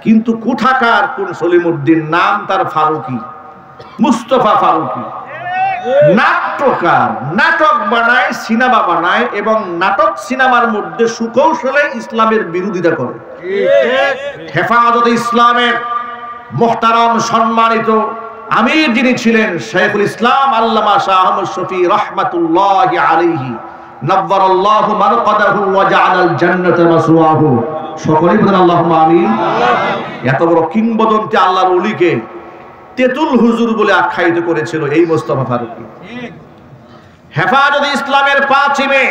কিন্তু কোথাকার কোন সলিমউদ্দিন, নাম তার ফারুকি, মুস্তফা ফারুকি, নাট্যকার, নাটক বানায়, সিনেমা বানায় এবং নাটক সিনেমার মধ্যে সুকৌশলে ইসলামের বিরোধিতা করে। হেফাজতে ইসলামের মুহতারাম সম্মানিত আমির যিনি ছিলেন শাইখুল ইসলাম আল্লামা শাহ আহমদ শফী রাহমাতুল্লাহি আলাইহি নাব্বারাল্লাহু মারকাদাহু ওয়া জাআলাল জান্নাতা মাসওয়াহু, সকলেই বলেন আল্লাহুম্মা আমিন। এত বড় কিংবদন্তি আল্লাহর ওলিকে তেতুল হুজুর বলে আখ্যায়িত করেছিল এই মুস্তাফা ফারুকি। হেফাজতে ইসলামের 5 মে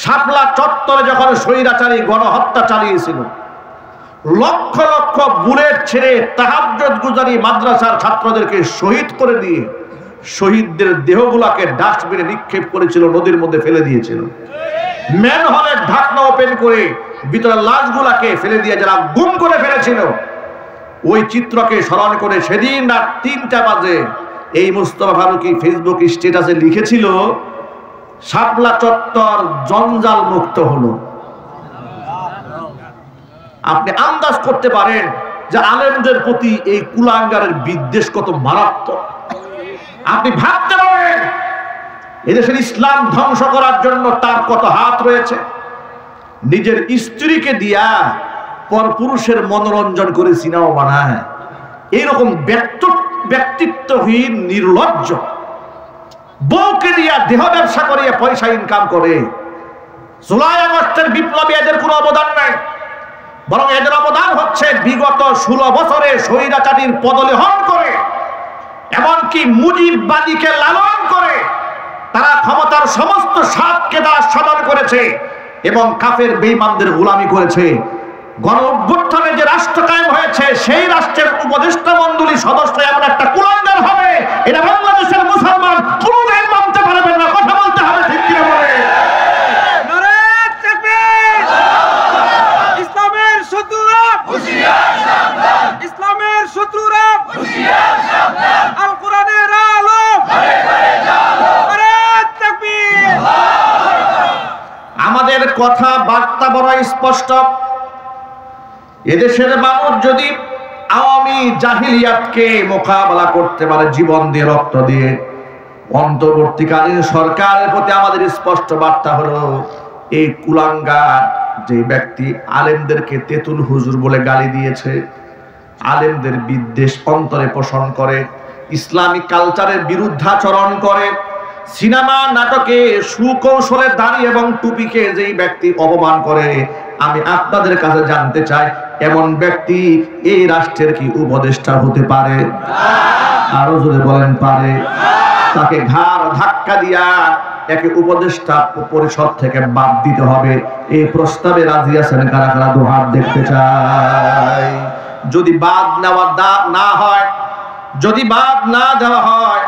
শাপলা চত্বরে যখন স্বৈরাচারী গণহত্যা চালিয়েছিল, লক্ষ লক্ষ বুলেট ছেড়ে তাহাজ্জুদ গুজারি মাদ্রাসার ছাত্রদেরকে শহীদ করে দিয়ে শহীদদের দেহগুলাকে ডাস্টবিনে নিক্ষেপ করেছিল, নদীর মধ্যে ফেলে দিয়েছিল। ম্যানহোলের ঢাকনা ওপেন করে ভিতরে লাশগুলাকে ফেলে দিয়ে যারা গুম করে ফেলেছিল, ওই চিত্রকে স্মরণ করে সেদিন রাত 3টা বাজে এই মুস্তাফা ফারুকি ফেসবুক স্ট্যাটাসে লিখেছিল, শাপলা চত্বর জঞ্জাল মুক্ত হলো। আপনি আন্দাজ করতে পারেন যে আলেমদের প্রতি এই কুলাঙ্গারের বিদ্বেষ কত মারাত্মক। আপনি ভাবতে পারেন এদেশের ইসলাম ধ্বংস করার জন্য তার কত হাত রয়েছে। নিজের স্ত্রীকে দিয়া পরপুরুষের মনোরঞ্জন করে সিনেমা বানায়, এইরকম ব্যক্তিত্বহীন নির্লজ্জ বউকে দিয়া দেহ ব্যবসা করিয়ে পয়সা ইনকাম করে। জুলাই আগস্টের বিপ্লবী এদের কোনো অবদান নাই, বরং এদের অবদান হচ্ছে বিগত 16 বছরে স্বৈরাচারীর পদলেহন করে, এমনকি মুজিববাদীকে লালন করে তারা ক্ষমতার সমস্ত স্বাদকে সাধন করেছে এবং কাফের বেঈমানদের গোলামি করেছে। গণ অভ্যুত্থানে যে রাষ্ট্র কায়েম হয়েছে, সেই রাষ্ট্রের উপদেষ্টা মণ্ডলী সদস্য এমন একটা কুলাঙ্গার হবে, এটা বাংলাদেশের মুসলমান কোনোদিন মানতে পারবেন না। কথা বলতে হবে, ঠিক কিনা বলে? ইসলামের শত্রুরা হুঁশিয়ার সাবধান, ইসলামের শত্রুরা হুঁশিয়ার সাবধান, আল কোরআনের আলো ঘরে ঘরে জ্বালো, নারে তাকবীর। আমাদের কথা বার্তা বড় স্পষ্ট। এদেশের মানুষ যদি আওয়ামী জাহিলিয়াতকে মোকাবেলা করতে পারে জীবন দিয়ে, রক্ত দিয়ে, অন্তর্বর্তীকালীন সরকারের প্রতি আমাদের স্পষ্ট বার্তা হলো, এই কুলাঙ্গার যে ব্যক্তি আলেমদেরকে তেতুল হুজুর বলে গালি দিয়েছে, আলেমদের বিদ্বেষ অন্তরে পোষণ করে, ইসলামিক কালচারের বিরুদ্ধাচরণ করে, সিনেমা নাটকে সুকৌশলে দাড়ি এবং টুপিকে যেই ব্যক্তি অপমান করে, আমি আপনাদের কাছে জানতে চাই, এমন ব্যক্তি এই রাষ্ট্রের কি উপদেষ্টা হতে পারে? আরো জোরে বলেন, পারে? তাকে ঘাড় ধাক্কা দিয়া একে উপদেষ্টা পরিষদ থেকে বাদ দিতে হবে। এই প্রস্তাবে রাজি আছেন কারা কারা? দু হাত দেখতে চাই। যদি বাদ নেওয়া না হয়, যদি বাদ না দেওয়া হয়,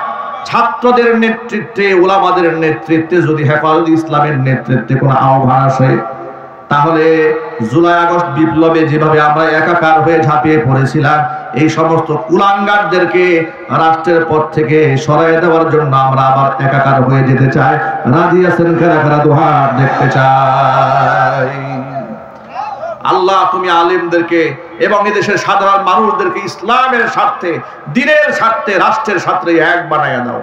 ছাত্রদের নেতৃত্বে, ওলামাদের নেতৃত্বে, যদি হেফাজতে ইসলামের নেতৃত্বে কোনো আহ্বান আসে, তাহলে জুলাই আগস্ট বিপ্লবে যেভাবে আমরা একাকার হয়ে ঝাঁপিয়ে পড়েছিলাম, এই সমস্ত কুলাঙ্গারদেরকে রাষ্ট্রের পর থেকে সরাই দেওয়ার জন্য আমরা আবার একাকার হয়ে যেতে চাই। রাজি আছেন কারা কারা? দু হাত দেখতে চাই। আল্লাহ তুমি আলেমদেরকে এবং এদেশের সাধারণ মানুষদেরকে ইসলামের স্বার্থে, দ্বীনের স্বার্থে, রাষ্ট্রের স্বার্থে এক বানাইয়া দাও।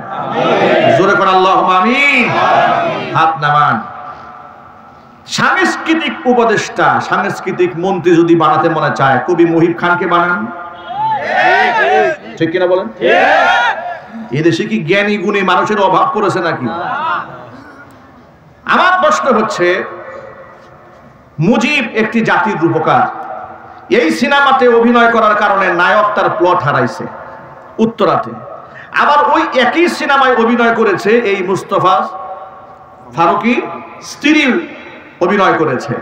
জোরে করে আল্লাহুম্মা আমিন। হাত নামান। সাংস্কৃতিক উপদেষ্টা, সাংস্কৃতিক মন্ত্রী যদি বানাতে মনে চায়, কবি মুহিব খানকে বানান। ঠিক কিনা বলেন? এদেশে কি জ্ঞানী গুণী মানুষের অভাব পড়েছে নাকি? আমার প্রশ্ন হচ্ছে, মুজিব একটি জাতির রূপকার, এই সিনেমাতে অভিনয় করার কারণে নায়ক তার প্লট হারাইছে উত্তরাতে। আবার ওই একই সিনেমায় অভিনয় করেছে এই মুস্তফা ফারুকি, স্ত্রী অভিনয় করেছে।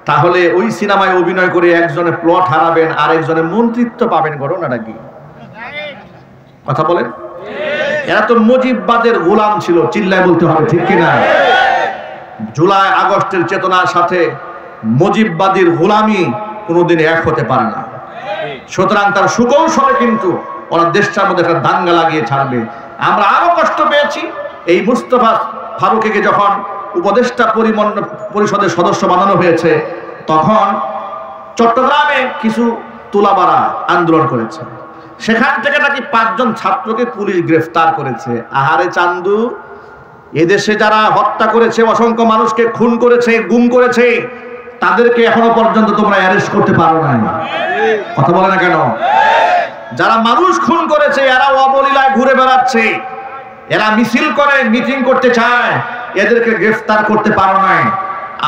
তাহলে ওই সিনেমায় অভিনয় করে একজনে প্লট হারাবেন আর একজনে মন্ত্রিত্ব পাবেন, ঘটনাটা কি? কথা বলেন। এরা তো মুজিববাদের গোলাম ছিল, চিল্লায় বলতে হবে, ঠিক কিনা? জুলাই আগস্টের চেতনার সাথে মুজিববাদীর গোলামি কোনোদিন এক হতে পারে না। সুতরাং তার সুকৌশলে কিন্তু ওরা দেশটার মধ্যে একটা দাঙ্গা লাগিয়ে ছাড়বে। আমরা আরো কষ্ট পেয়েছি এই মুস্তফা ফারুকিকে যখন উপদেষ্টা পরিষদের সদস্য বানানো হয়েছে, তখন চট্টগ্রামে কিছু তুলাবাড়া আন্দোলন করেছে, সেখান থেকে নাকি 5 জন ছাত্রকে পুলিশ গ্রেফতার করেছে। আহারে চান্দু, এদেশে যারা হত্যা করেছে, অসংখ্য মানুষকে খুন করেছে, গুম করেছে, তাদেরকে এখনো পর্যন্ত তোমরা অ্যারেস্ট করতে পারো না। কথা বলে না কেন? যারা মানুষ খুন করেছে এরা অবলীলায় ঘুরে বেড়াচ্ছে, এরা মিছিল করে, মিটিং করতে চায়, এদেরকে গ্রেফতার করতে পারো না।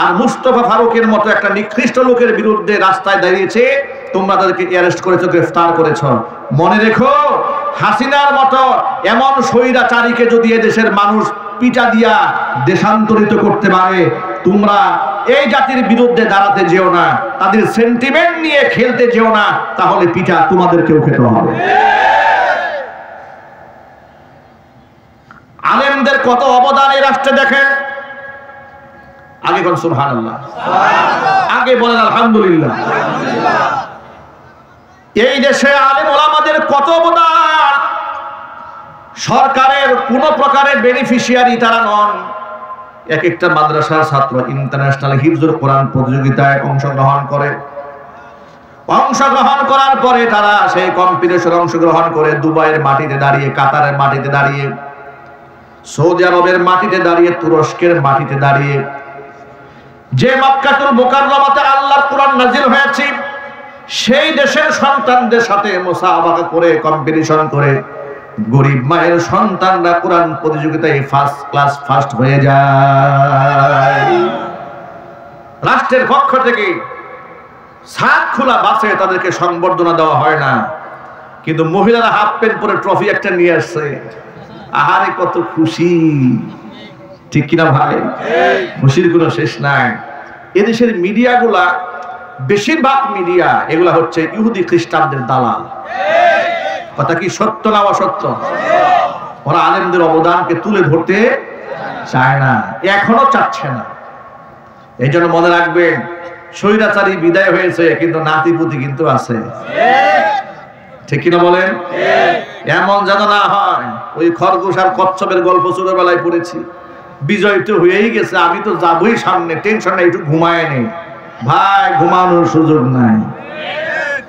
আর মুস্তফা ফারুকের মতো একটা নিকৃষ্ট লোকের বিরুদ্ধে রাস্তায় দাঁড়িয়েছে, তোমরা তাদেরকে অ্যারেস্ট করেছো, গ্রেফতার করেছো। মনে রেখো, হাসিনার মতো এমন স্বৈরাচারীকে যদি এদেশের মানুষ পিটা দিয়া দেশান্তরিত করতে পারে, তোমরা এই জাতির বিরুদ্ধে দাঁড়াতে যেও না, তাদের সেন্টিমেন্ট নিয়ে খেলতে যেও না, তাহলে পিটা তোমাদেরকেও খেতে হবে। আলেমদের কত অবদান এই রাষ্ট্রে দেখেন। আগে কোন সুবহানাল্লাহ, আগে বলেন আলহামদুলিল্লাহ। এই দেশে আলেম ওলামাদের কত অবদান। সরকারের কোন প্রকারের বেনিফিশিয়ারি তারা নন। এক একটা মাদ্রাসার ছাত্র ইন্টারন্যাশনাল হিফজুল কোরআন প্রতিযোগিতায় অংশগ্রহণ করে, অংশগ্রহণ করার পরে তারা সেই কম্পিটিশনে অংশগ্রহণ করে দুবাইয়ের মাটিতে দাঁড়িয়ে, কাতারের মাটিতে দাঁড়িয়ে, সৌদি আরবের মাটিতে দাঁড়িয়ে, তুরস্কের মাটিতে দাঁড়িয়ে, যে মক্কাতুল মুকাররমাতে আল্লাহর কোরআন নাযিল হয়েছে সেই দেশের সন্তানদের সাথে মুসাবাকা করে, কম্পিটিশন করে গরিব মায়ের সন্তানরা কোরআন প্রতিযোগিতায় ফার্স্ট ক্লাস ফার্স্ট হয়ে যায়। রাষ্ট্রের পক্ষ থেকে ছাদ খোলা বাসে তাদেরকে সংবর্ধনা দেওয়া হয় না, কিন্তু মহিলারা হাফ প্যান্ট পরে ট্রফি একটা নিয়ে আসছে। আহারে কত খুশি, ঠিক কিনা ভাই? খুশির কোনো শেষ নাই। এদেশের মিডিয়াগুলা, বেশিরভাগ মিডিয়া এগুলা হচ্ছে ইহুদি খ্রিস্টানদের দালাল। কথা কি সত্য না অসত্য? ওরা আলেমদের অবদানকে তুলে ধরতে চায় না, এখনো চাচ্ছে না। এই জন্য মনে রাখবেন, স্বৈরাচারী বিদায় হয়েছে কিন্তু নাতিপুতি কিন্তু আছে, ঠিক কিনা বলেন? এমন যেন না হয় ওই খরগোশ আর কচ্ছপের গল্প ছোটবেলায় পড়েছি, বিজয় তো হয়েই গেছে, আমি তো যাবই সামনে, টেনশন নাই, একটু ঘুমায় নেই। ভাই, ঘুমানোর সুযোগ নাই।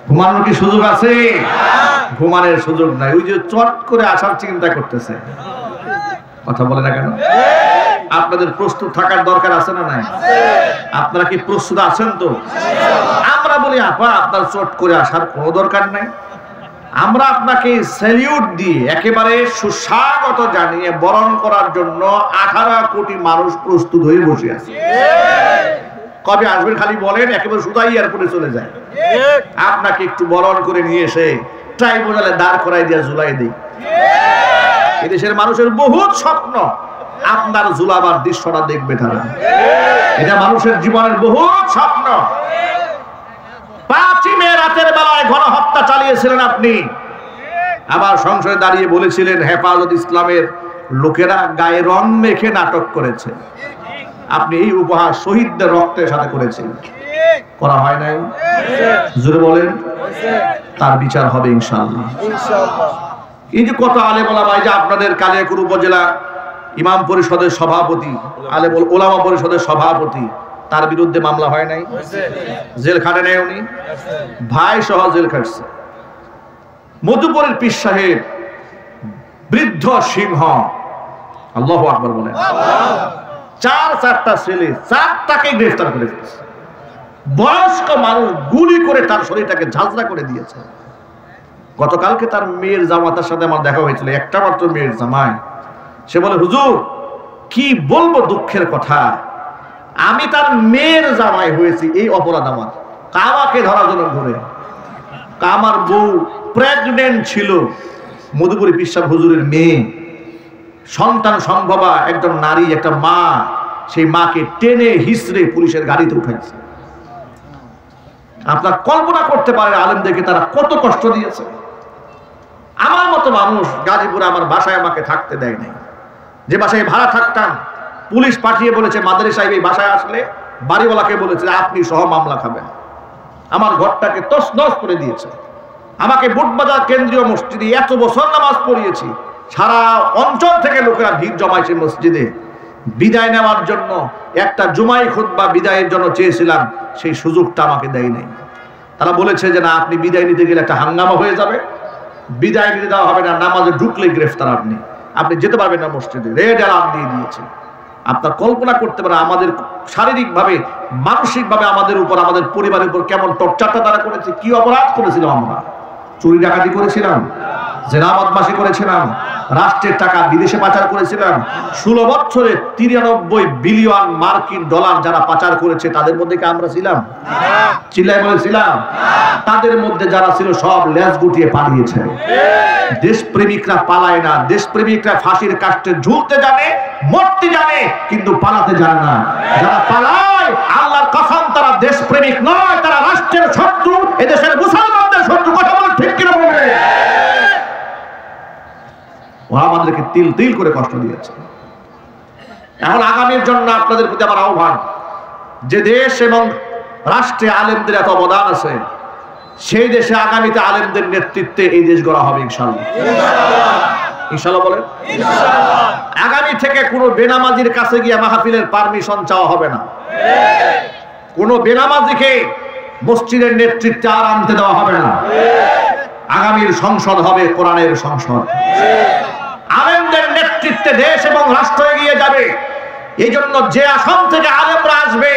ঘুমানোর কি সুযোগ আছে? ঘুমানোর সুযোগ নাই। ওই যে চট করে আসার চিন্তা করতেছে। কথা বলে না কেন? আপনাদের প্রস্তুত থাকার দরকার আছে না নাই? আপনারা কি প্রস্তুত আছেন? তো আমরা বলি আপা আপনার চট করে আসার কোনো দরকার নাই, আমরা আপনাকে স্যালিউট দিয়ে একেবারে সুস্বাগত জানিয়ে বরণ করার জন্য 18 কোটি মানুষ প্রস্তুত হয়ে বসে আছে। কবে আসবেন খালি বলেন, একেবারে সুদাই এয়ারপোর্টে চলে যায়। আপনাকে একটু বরণ করে নিয়ে এসে ট্রাইব্যুনালে দাঁড় করাই দিয়ে ঝুলাই দিই। এদেশের মানুষের বহুত স্বপ্ন আপনার ঝুলাবার দৃশ্যটা দেখবে তারা। এটা মানুষের জীবনের বহুত স্বপ্ন। 5 মে রাতের বেলায় গণহত্যা চালিয়েছিলেন আপনি, আবার সংসদে দাঁড়িয়ে বলেছিলেন হেফাজত ইসলামের লোকেরা গায়ে রং মেখে নাটক করেছে। আপনি এই উপহার শহীদদের রক্তের সাথে করেছেন, করা হয় নাই? জোরে বলেন। তার বিচার হবে ইনশাআল্লাহ। এই যে কত আলেম ওলামা, যে আপনাদের কালিয়াকৈর উপজেলা ইমাম পরিষদের সভাপতি, আলেম ওলামা পরিষদের সভাপতি, তার বিরুদ্ধে মামলা হয় নাই? জেল খাটে নাই উনি? ভাই সহ জেল খাটছে। মধুপুরের পীর সাহেব বৃদ্ধ সিংহ, আল্লাহু আকবার বলেন, 4টা ছেলে 4টাকে গ্রেফতার করে ফেলেছে। বয়স্ক মানুষ গুলি করে তার শরীরটাকে ঝাঁঝরা করে দিয়েছে। গতকালকে তার মেয়ের জামাতার সাথে আমার দেখা হয়েছিল, একটা মাত্র মেয়ের জামাই। সে বলে, হুজুর কি বলবো দুঃখের কথা, আমি তার মেয়ের জামাই হয়েছি, এই অপরাধ আমার। আমাকে ধরার জন্য ঘুরে, আমার বউ প্রেগনেন্ট ছিল, মধুপুরী পীর সাহেব হুজুরের মেয়ে, সন্তান সম্ভবা একজন নারী, একটা মা, সেই মাকে টেনে হিসড়ে পুলিশের গাড়িতে উঠাইছে। আপনার কল্পনা করতে পারেন আলেমদেরকে তারা কত কষ্ট দিয়েছে। আমার মতো মানুষ গাজীপুরে আমার বাসায় আমাকে থাকতে দেয় নাই। যে বাসায় ভাড়া থাকতাম, পুলিশ পাঠিয়ে বলেছে মাদারী সাহেব এই বাসায় আসলে বাড়িওয়ালাকে বলেছে আপনি সহ মামলা খাবেন। আমার ঘরটাকে তছনছ করে দিয়েছে। আমাকে বুটবাজার কেন্দ্রীয় মসজিদে এত বছর নামাজ পড়িয়েছি, সারা অঞ্চল থেকে লোকেরা ভিড় জমাইছে মসজিদে। বিদায় নেওয়ার জন্য একটা জুমাই খুতবা বিদায়ের জন্য চেয়েছিলাম, সেই সুযোগটা আমাকে দেয় নাই। তারা বলেছে যে না, আপনি বিদায় নিতে গেলে একটা হাঙ্গামা হয়ে যাবে, বিদায় নিতে দেওয়া হবে না, নামাজে ঢুকলে গ্রেফতার, আপনি যেতে পারবেন না মসজিদে, রেড অ্যালার্ম দিয়ে দিয়েছে। আপনার কল্পনা করতে পারেন আমাদের শারীরিকভাবে, মানসিকভাবে আমাদের উপর, আমাদের পরিবারের উপর কেমন টর্চারটা তারা করেছে, কি অপরাধ করেছিলাম আমরা। চুরি ডাকাতি করেছিলাম, জেনা বদমাশি করেছিলাম, রাষ্ট্রের টাকা বিদেশে পাচার করেছিলাম। 16 বছরে 93 বিলিয়ন মার্কিন ডলার যারা পাচার করেছে তাদের মধ্যে কি আমরা ছিলাম? চিল্লায় বলেছিলাম। তাদের মধ্যে যারা ছিল সব লেজ গুটিয়ে পালিয়েছে। দেশপ্রেমিকরা পালায় না, দেশপ্রেমিকরা ফাঁসির কাস্টে ঝুলতে জানে, মরতে জানে, কিন্তু পালাতে জানে না। যারা পালায় আল্লাহর কসম তারা দেশপ্রেমিক নয়, তারা রাষ্ট্রের শত্রু, এদেশের মুসলমানদের শত্রু। কথা বল ঠিক কিনা বলবে? ওরা আমাদেরকে তিল তিল করে কষ্ট দিয়েছে। এখন আগামীর জন্য আপনাদের প্রতি আমার আহ্বান, যে দেশ এবং রাষ্ট্রে আলেমদের এত অবদান আছে, সেই দেশে আগামীতে আলেমদের নেতৃত্বে এই দেশ গড়া হবে ইনশাআল্লাহ। ইনশাআল্লাহ বলেন। আগামী থেকে কোনো বেনামাজির কাছে গিয়ে মাহফিলের পারমিশন চাওয়া হবে না। কোনো বেনামাজিকে মসজিদের নেতৃত্বে আর আনতে দেওয়া হবে না। আগামীর সংসদ হবে কোরআনের সংসদ। আলেমদের নেতৃত্বে দেশ এবং রাষ্ট্র এগিয়ে যাবে। এই জন্য যে আসন থেকে আলেমরা আসবে,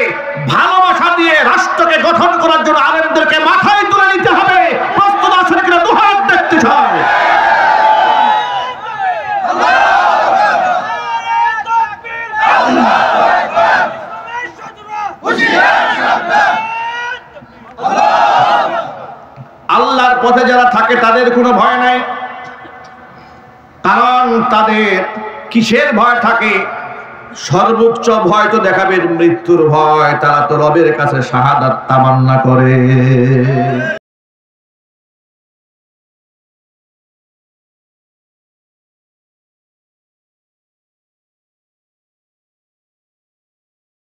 ভালোবাসা দিয়ে রাষ্ট্রকে গঠন করার জন্য আলেমদেরকে মাথায় তুলে নিতে হবে। প্রস্তুত আছেন কিনা দুহাত দেখতে চাই। আল্লাহর পথে যারা থাকে তাদের কোনো ভয় নাই, কারণ তাদের কিসের ভয় থাকে? সর্বোচ্চ ভয় তো দেখাবেন মৃত্যুর ভয়। তারা তো রবের কাছে শাহাদাত তামান্না করে।